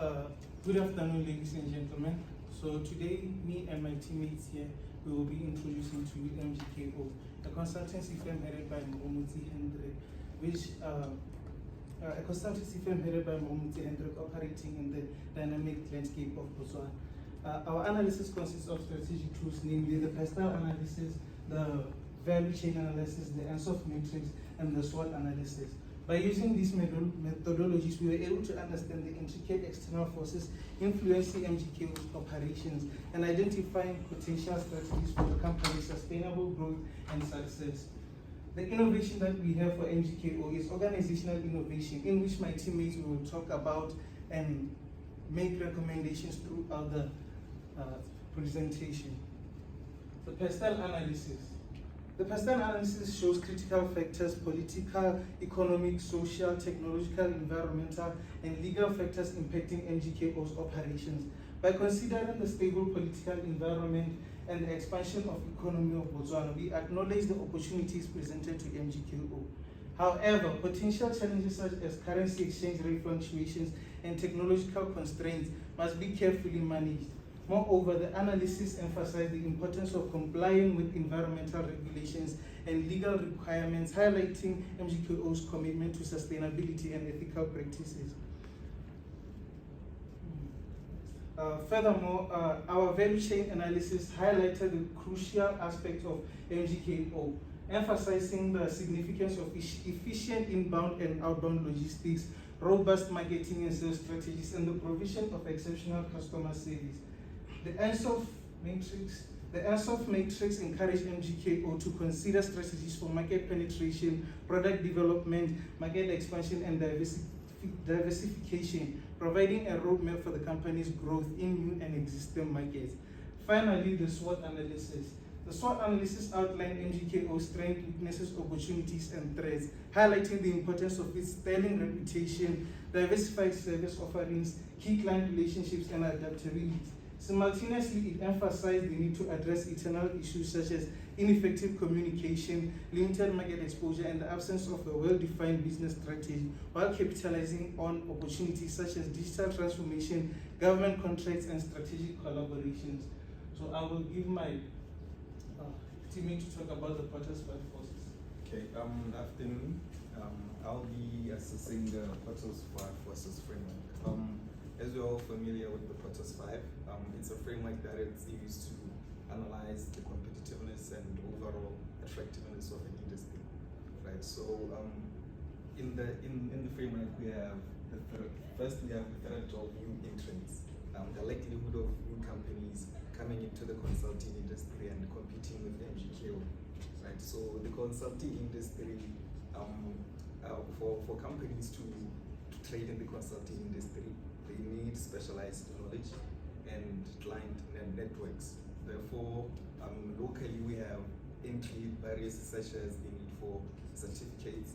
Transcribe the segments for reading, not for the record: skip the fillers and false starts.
Good afternoon, ladies and gentlemen. So today, me and my teammates here, we will be introducing to you MGKO, a consultancy firm headed by Momuti Hendrik, operating in the dynamic landscape of Botswana. Our analysis consists of strategic tools, namely the personal analysis, the value chain analysis, the ENSOF matrix, and the SWOT analysis. By using these methodologies, we were able to understand the intricate external forces influencing MGKO's operations and identifying potential strategies for the company's sustainable growth and success. The innovation that we have for MGKO is organizational innovation, in which my teammates will talk about and make recommendations throughout the presentation. The personal analysis. The personal analysis shows critical factors: political, economic, social, technological, environmental, and legal factors impacting MGKO's operations. By considering the stable political environment and the expansion of economy of Botswana, we acknowledge the opportunities presented to MGKO. However, potential challenges such as currency exchange rate fluctuations and technological constraints must be carefully managed. Moreover, the analysis emphasized the importance of complying with environmental regulations and legal requirements, highlighting MGKO's commitment to sustainability and ethical practices. Furthermore, our value chain analysis highlighted the crucial aspect of MGKO, emphasizing the significance of efficient inbound and outbound logistics, robust marketing and sales strategies, and the provision of exceptional customer service. The ENSOF matrix encouraged MGKO to consider strategies for market penetration, product development, market expansion, and diversification, providing a roadmap for the company's growth in new and existing markets. Finally, the SWOT analysis. The SWOT analysis outlined MGKO's strengths, weaknesses, opportunities, and threats, highlighting the importance of its sterling reputation, diversified service offerings, key client relationships, and adaptability. Simultaneously, it emphasized the need to address internal issues such as ineffective communication, limited market exposure, and the absence of a well-defined business strategy, while capitalizing on opportunities such as digital transformation, government contracts, and strategic collaborations. So I will give my teammate to talk about the Potter's 5 forces. Okay, afternoon. I'll be assessing the Potter's 5 forces framework. As we're all familiar with the Potter's 5, it's a framework that is used to analyze the competitiveness and overall attractiveness of an industry, right? So, in the framework, we have first we have the threat of new entrants, the likelihood of new companies coming into the consulting industry and competing with MGKO, right? So the consulting industry, for companies to trade in the consulting industry, they need specialized knowledge and client networks. Therefore, locally we have entry barriers such as the need for certificates,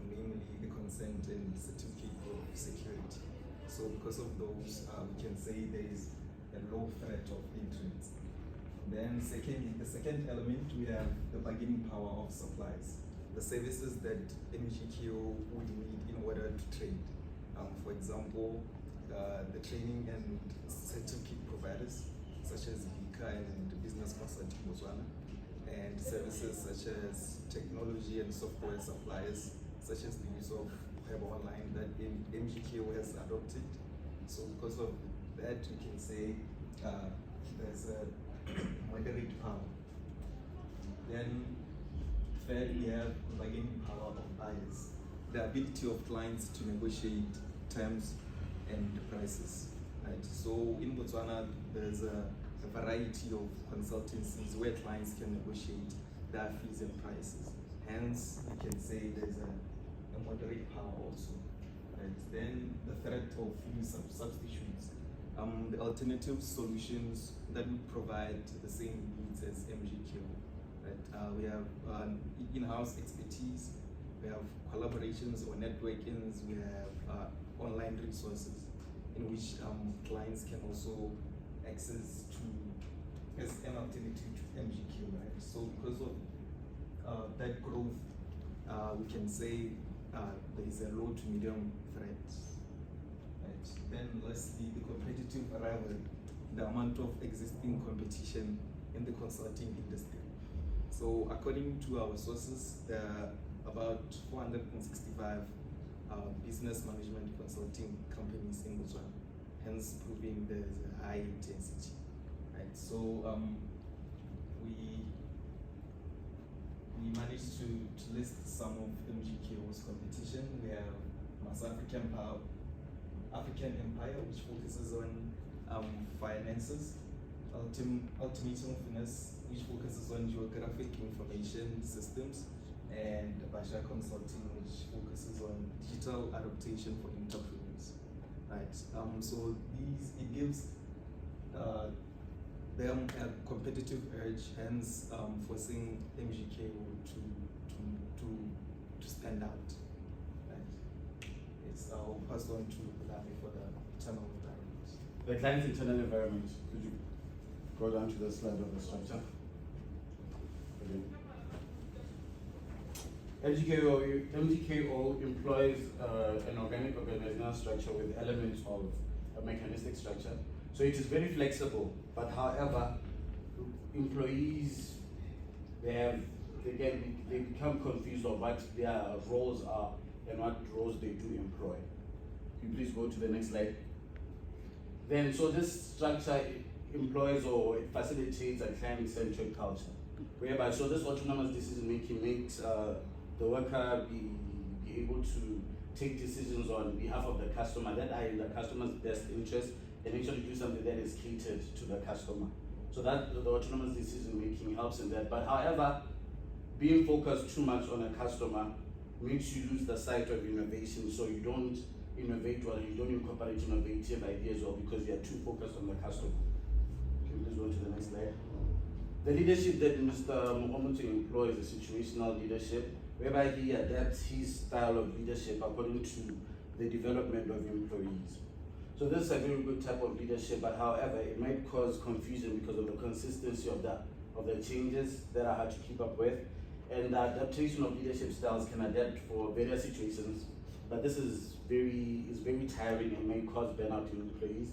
namely the consent and certificate of security. So because of those, we can say there is a low threat of entrance. Then secondly, the second element, we have the bargaining power of supplies, the services that MGKO would need in order to trade. For example, the training and certificate providers such as BAC and Business Consulting Botswana, and services such as technology and software suppliers such as the use of web online that MGKO has adopted. So because of that, we can say there's a moderate power. Then third, we have the bargaining power of buyers, the ability of clients to negotiate terms and prices, right? So in Botswana, there's a variety of consultancies where clients can negotiate their fees and prices. Hence, we can say there's a moderate power also, right? Then the threat of new substitutes, the alternative solutions that would provide the same needs as MGKO, right? We have in-house expertise, we have collaborations or networkings, we have online resources in which clients can also access to as an alternative to MGKO, right? So because of that growth, we can say there is a low to medium threat Right. Then lastly, the competitive rivalry, the amount of existing competition in the consulting industry. So according to our sources, there are about 465 business management consulting companies in Botswana, hence proving there's a high intensity. Right. So we managed to list some of MGKO's competition. We have African Empire, which focuses on finances, Ultimatum Finance, which focuses on geographic information systems, and Basha Consulting, which focuses on digital adaptation for entrepreneurs. Right. So it gives them a competitive edge, hence forcing MGKO to stand out. Right. I'll pass on to Lami for the internal environment. The client's internal environment. Could you go down to the slide of the structure? MGKO employs an organic organizational structure with elements of a mechanistic structure. So it is very flexible, but however, employees they become confused of what their roles are and what roles they do employ. Can you please go to the next slide? Then, so this structure employs or it facilitates a client-centric culture, whereby so this autonomous decision making makes the worker be able to take decisions on behalf of the customer that are in the customer's best interest and actually do something that is catered to the customer. So that the autonomous decision making helps in that. But however, being focused too much on a customer makes you lose the sight of innovation. So you don't innovate well, you don't incorporate innovative ideas well because you are too focused on the customer. Can you please go to the next slide? The leadership that Mr. Mohamutu employs is situational leadership, whereby he adapts his style of leadership according to the development of employees. So this is a very good type of leadership, but however, it might cause confusion because of the consistency of the changes that are hard to keep up with. And the adaptation of leadership styles can adapt for various situations, but this is very tiring and may cause burnout in employees.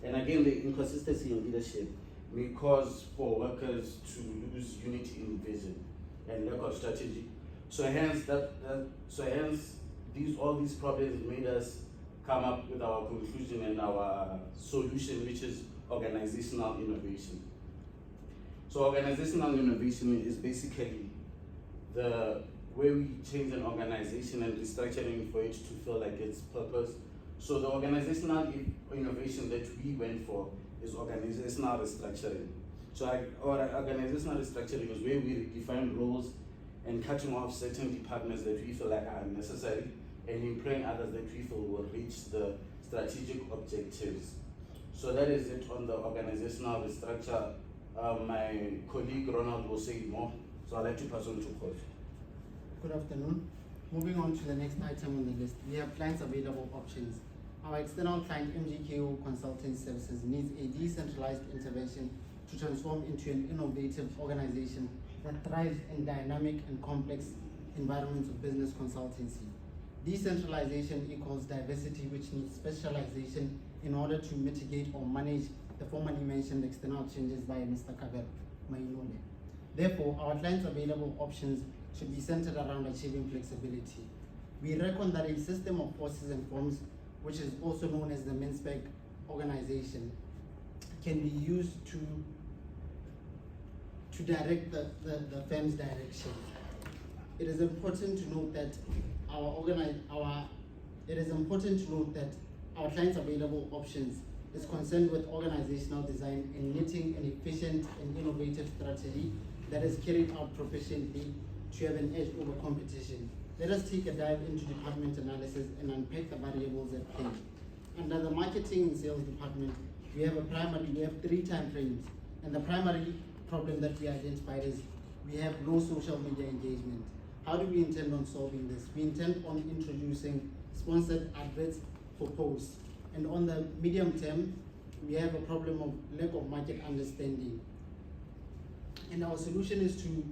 And again, the inconsistency in leadership may cause for workers to lose unity in vision and lack of strategy. So hence all these problems made us come up with our conclusion and our solution, which is organizational innovation. So organizational innovation is basically the way we change an organization and restructuring for it to feel like its purpose. So the organizational innovation that we went for is organizational restructuring. So organizational restructuring is where we define roles and cutting off certain departments that we feel like are unnecessary and employing others that we feel will reach the strategic objectives. So that is it on the organizational restructure. My colleague Ronald will say more, so I'd like to pass on to Paul. Good afternoon. Moving on to the next item on the list, we have clients available options. Our external client MGKO Consulting Services needs a decentralized intervention to transform into an innovative organization that thrives in dynamic and complex environments of business consultancy. Decentralization equals diversity, which needs specialization in order to mitigate or manage the formerly mentioned external changes by Mr. Kabir Mainole. Therefore, our clients' available options should be centered around achieving flexibility. We reckon that a system of forces and forms, which is also known as the MINSPEC organization, can be used to direct the firm's direction. It is important to note that our clients' available options is concerned with organizational design and knitting an efficient and innovative strategy that is carried out proficiently to have an edge over competition. Let us take a dive into department analysis and unpack the variables at play. Under the marketing and sales department, we have three time frames, and the primary problem that we identified is we have low social media engagement. How do we intend on solving this? We intend on introducing sponsored adverts for posts. And on the medium term, we have a problem of lack of market understanding. And our solution is to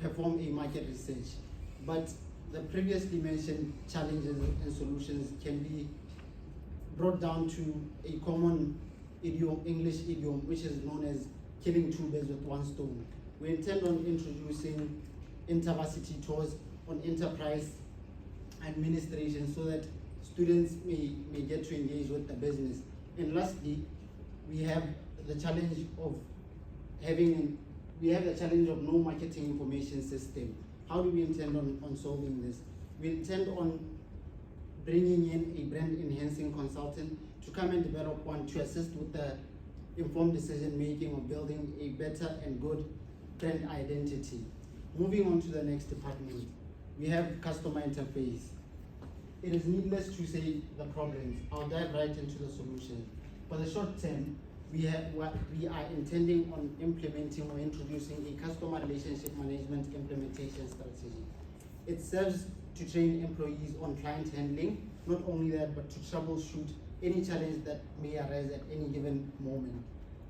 perform a market research. But the previously mentioned challenges and solutions can be brought down to a common idiom, English idiom, which is known as killing two birds with one stone. We intend on introducing intervarsity tours on enterprise administration so that students may get to engage with the business. And lastly, we have the challenge of no marketing information system. How do we intend on solving this? We intend on bringing in a brand enhancing consultant to come and develop one to assist with the informed decision making of building a better and good brand identity. Moving on to the next department, we have customer interface. It is needless to say the problems. I'll dive right into the solutions. For the short term, we are intending on implementing or introducing a customer relationship management implementation strategy. It serves to train employees on client handling, not only that, but to troubleshoot any challenge that may arise at any given moment.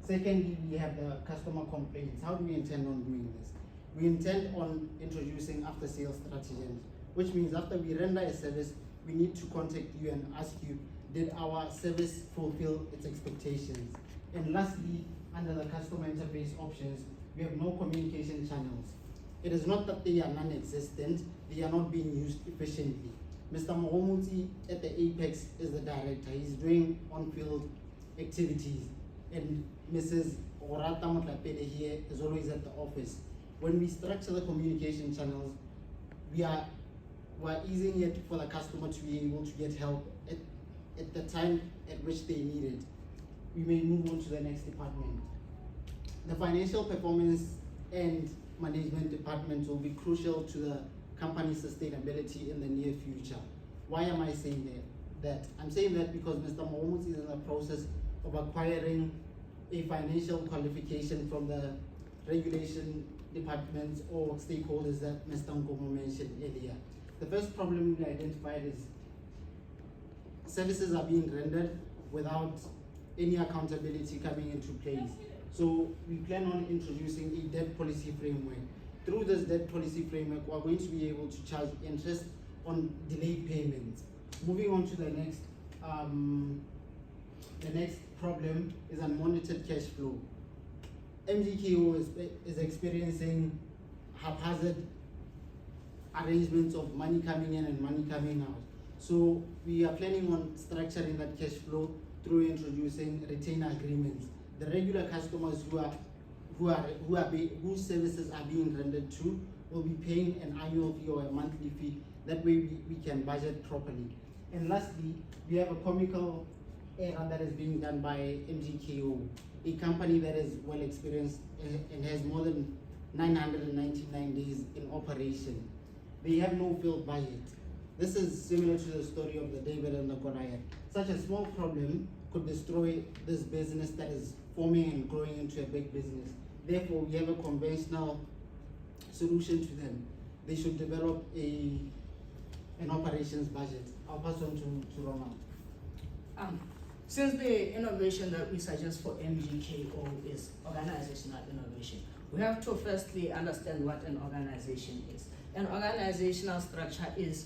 Secondly, we have the customer complaints. How do we intend on doing this? We intend on introducing after-sales stratagems, which means after we render a service, we need to contact you and ask you, did our service fulfill its expectations? And lastly, under the customer interface options, we have no communication channels. It is not that they are non-existent, they are not being used efficiently. Mr. Mohomuti at the Apex is the director. He's doing on-field activities. And Mrs. Orata Motlapede here is always at the office. When we structure the communication channels, we are easing it for the customer to be able to get help at the time at which they need it. We may move on to the next department. The financial performance and management department will be crucial to the company's sustainability in the near future. Why am I saying that? I'm saying that because Mr. Mohomuti is in the process of acquiring a financial qualification from the regulation departments or stakeholders that Mr. Nkomo mentioned earlier. The first problem we identified is services are being rendered without any accountability coming into place. So we plan on introducing a debt policy framework. Through this debt policy framework, we're going to be able to charge interest on delayed payments. Moving on to the next problem is unmonitored cash flow. MGKO is experiencing haphazard arrangements of money coming in and money coming out. So we are planning on structuring that cash flow through introducing retainer agreements. The regular customers whose services are being rendered to will be paying an annual fee or a monthly fee. That way we can budget properly. And lastly, we have a comical error that is being done by MGKO, a company that is well experienced and has more than 999 days in operation. They have no field budget. This is similar to the story of the David and the Goliath. Such a small problem could destroy this business that is forming and growing into a big business. Therefore, we have a conventional solution to them. They should develop an operations budget. I'll pass on to Ronald. Since the innovation that we suggest for MGKO is organizational innovation, we have to firstly understand what an organization is. An organizational structure is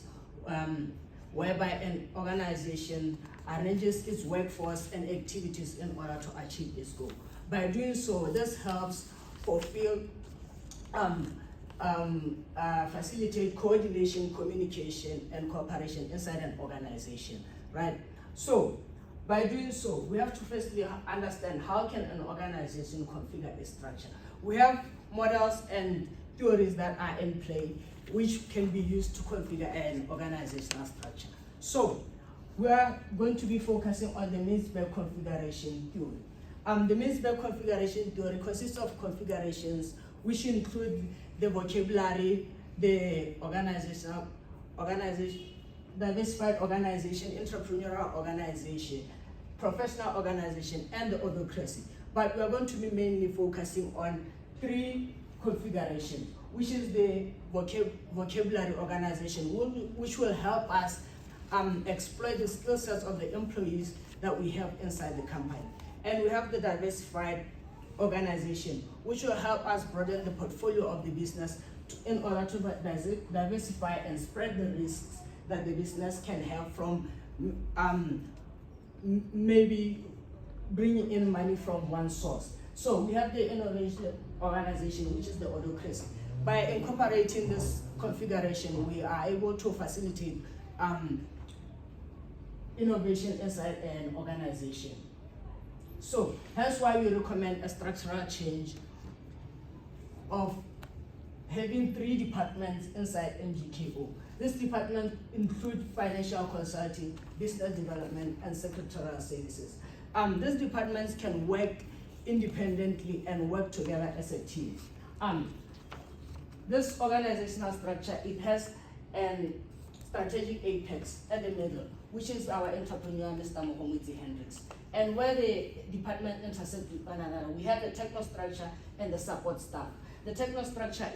whereby an organization arranges its workforce and activities in order to achieve its goal. By doing so, this helps fulfill, facilitate coordination, communication, and cooperation inside an organization, right? So, by doing so, we have to firstly understand how can an organization configure a structure. We have models and theories that are in play which can be used to configure an organizational structure. So, we are going to be focusing on the Mintzberg configuration theory. The Mintzberg configuration theory consists of configurations which include the vocabulary, the diversified organization, entrepreneurial organization, professional organization, and the autocracy. But we are going to be mainly focusing on three configurations, which is the vocabulary organization, which will help us exploit the skill sets of the employees that we have inside the company. And we have the diversified organization, which will help us broaden the portfolio of the business in order to diversify and spread the risks that the business can have from maybe bringing in money from one source. So we have the innovation organization, which is the Odocracy. By incorporating this configuration, we are able to facilitate innovation inside an organization. So that's why we recommend a structural change of having 3 departments inside MGKO. This department include financial consulting, business development, and secretarial services. These departments can work independently and work together as a team. This organizational structure, it has an strategic apex at the middle, which is our entrepreneur, Mr. Mohomiti Hendricks. And where the department intersect with one another, we have the techno structure and the support staff. The techno structure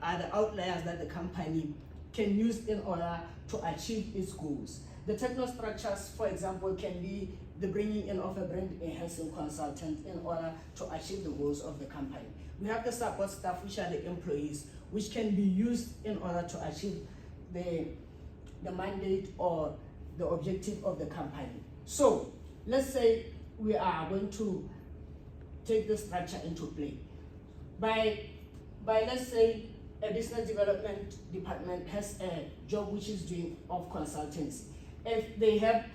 are the outliers that the company can use in order to achieve its goals. The techno structures, for example, can be the bringing in of a brand enhancing consultant in order to achieve the goals of the company. We have the support staff, which are the employees, which can be used in order to achieve the mandate or the objective of the company. So let's say we are going to take the structure into play. By let's say a business development department has a job which is doing of consultancy. If they have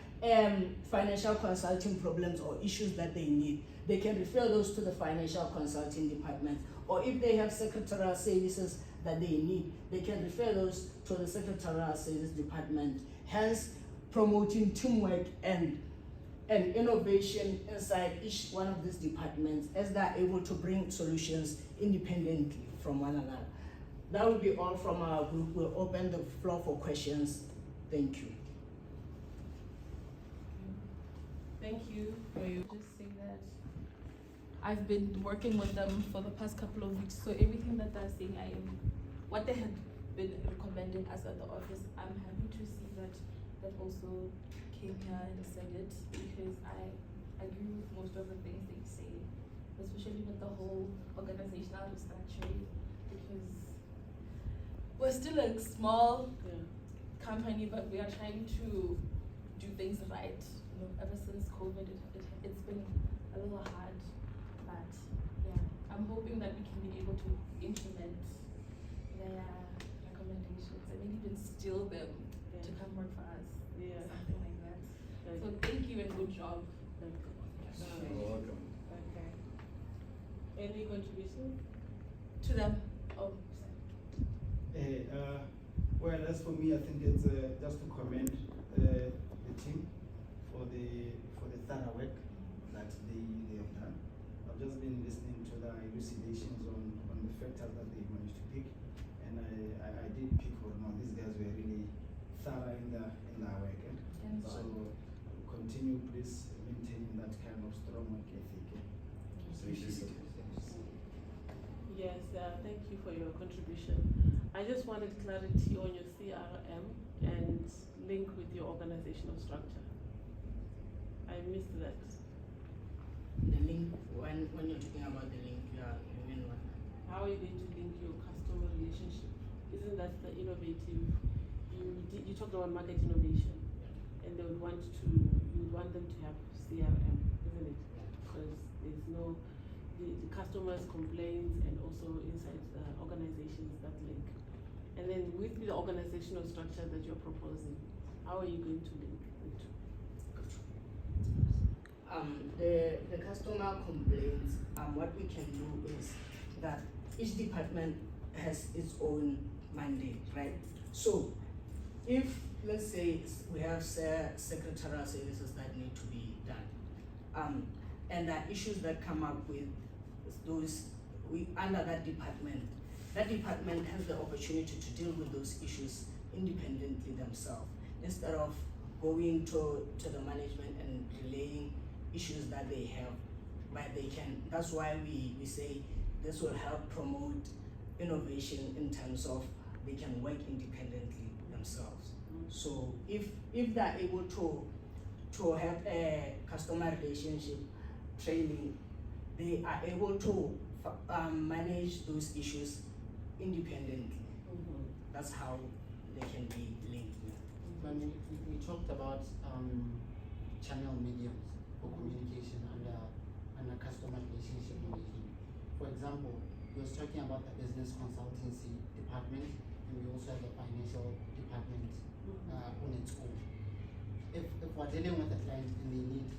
financial consulting problems or issues that they need, they can refer those to the financial consulting department. Or if they have secretarial services that they need, they can refer those to the secretarial services department. Hence, promoting teamwork and innovation inside each one of these departments as they are able to bring solutions independently from one another. That will be all from our group. We'll open the floor for questions. Thank you. Thank you for you. Just say that I've been working with them for the past couple of weeks, so everything that they're saying, what they had been recommending us at the office, I'm happy to see that also came here and said it, because I agree with most of the things they say, especially with the whole organizational restructuring, because we're still a small company, but we are trying to do things right. You know, ever since COVID, it's been a little hard, but yeah, I'm hoping that we can be able to implement their recommendations and maybe even steal them to come work for us, something like that. So thank you and good job. You're welcome. Okay. Any contribution? To them. Oh, Well, as for me, I think it's just to commend the team for the thorough work that they have done. I've just been listening to the elucidations on the factors that they managed to pick, and I did pick or no, these guys were really thorough in their work. So continue, please, maintaining that kind of strong work ethic. Yes, thank you for your contribution. I just wanted clarity on your CRM and link with your organizational structure. I missed that. The link, when you're talking about the link, you mean what? How are you going to link your customer relationship? Isn't that the innovative? You talked about market innovation, and they would want you would want them to have CRM, isn't it? Because there's no the customers' complaints and also inside the organizations that link. And then with the organizational structure that you're proposing, how are you going to link the two? The customer complaints, what we can do is that each department has its own mandate, right? So if, let's say, we have secretarial services that need to be done, and there are issues that come up with those under that department has the opportunity to deal with those issues independently themselves, instead of going to the management and relaying issues that they have. But they can, that's why we say this will help promote innovation in terms of they can work independently themselves. So if they're able to have a customer relationship training, they are able to manage those issues independently. That's how they can be linked. When we talked about channel mediums for communication under customer relationship management. For example, we was talking about the business consultancy department, and we also have the financial department on its own. If we're dealing with a client and they need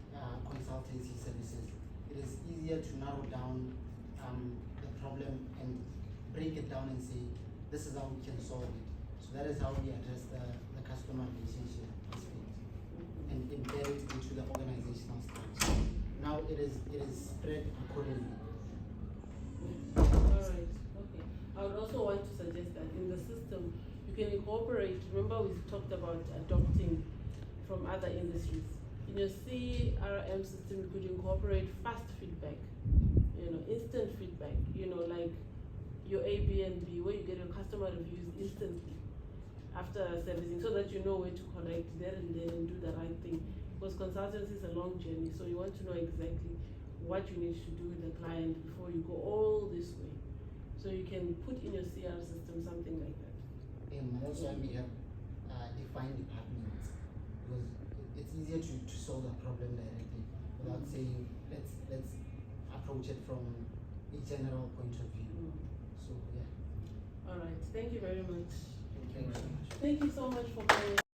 consultancy services, it is easier to narrow down the problem and break it down and say, this is how we can solve it. So that is how we address the customer relationship aspect and embed it into the organizational structure. Now it is spread accordingly. Alright, okay. I would also want to suggest that in the system, you can incorporate, remember we talked about adopting from other industries. In your CRM system, you could incorporate fast feedback, instant feedback, like your Airbnb, where you get your customer reviews instantly after servicing, so that you know where to correct there and then and do the right thing. Because consultancy is a long journey, so you want to know exactly what you need to do with the client before you go all this way. So you can put in your CRM system something like that. And that's why we have defined departments, because it's easier to solve a problem directly without saying let's approach it from a general point of view. So yeah. All right. Thank you very much. Thank you. Thank you so much for coming.